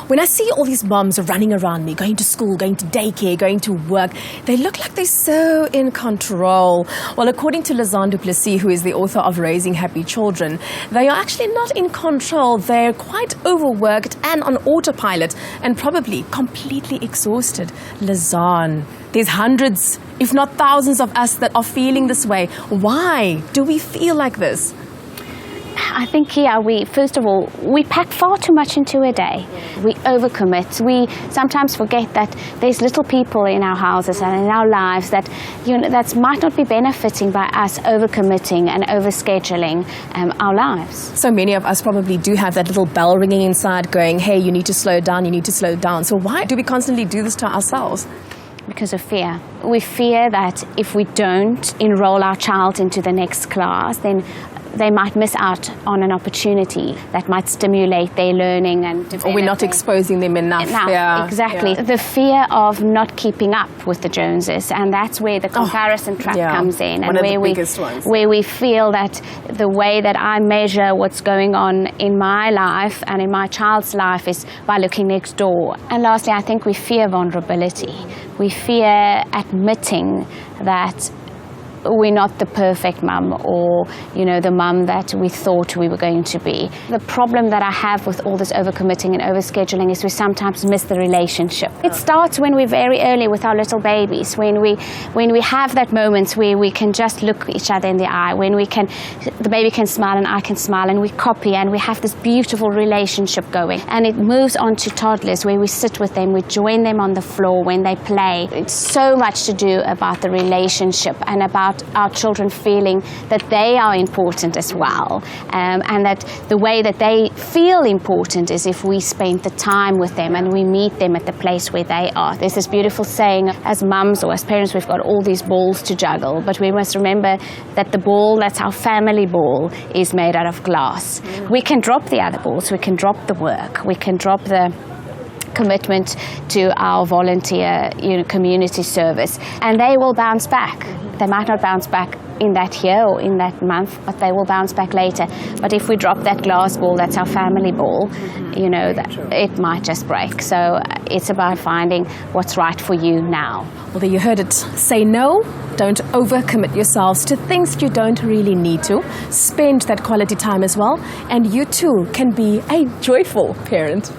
When I see all these moms running around me, going to school, going to daycare, going to work, they look like they're so in control. Well, according to Lizanne du Plessis, who is the author of Raising Happy Children, they are actually not in control. They're quite overworked and on autopilot and probably completely exhausted. Lizanne, there's hundreds, if not thousands of us that are feeling this way. Why do we feel like this? I think here first of all, we pack far too much into a day. We overcommit. We sometimes forget that there's little people in our houses and in our lives that, that might not be benefiting by us overcommitting and overscheduling our lives. So many of us probably do have that little bell ringing inside going, hey, you need to slow down, you need to slow down. So why do we constantly do this to ourselves? Because of fear. We fear that if we don't enroll our child into the next class, then they might miss out on an opportunity that might stimulate their learning and development. Or we're not exposing them enough. Yeah. Exactly. Yeah. The fear of not keeping up with the Joneses, and that's where the comparison trap comes in. And where we feel that the way that I measure what's going on in my life and in my child's life is by looking next door. And lastly, I think we fear vulnerability. We fear admitting that we're not the perfect mum or, the mum that we thought we were going to be. The problem that I have with all this overcommitting and overscheduling is we sometimes miss the relationship. It starts when we're very early with our little babies, when we have that moment where we can just look each other in the eye, when the baby can smile and I can smile and we copy and we have this beautiful relationship going. And it moves on to toddlers where we sit with them, we join them on the floor when they play. It's so much to do about the relationship and about our children feeling that they are important as well, and that the way that they feel important is if we spend the time with them and we meet them at the place where they are. There's this beautiful saying, as mums or as parents, we've got all these balls to juggle, but we must remember that the ball that's our family ball is made out of glass. We can drop the other balls, we can drop the work, we can drop the commitment to our volunteer community service, and they will bounce back. They might not bounce back in that year or in that month, but they will bounce back later. But if we drop that glass ball, that's our family ball, it might just break. So it's about finding what's right for you now. Well, there you heard it. Say no. Don't overcommit yourselves to things you don't really need to. Spend that quality time as well, and you too can be a joyful parent.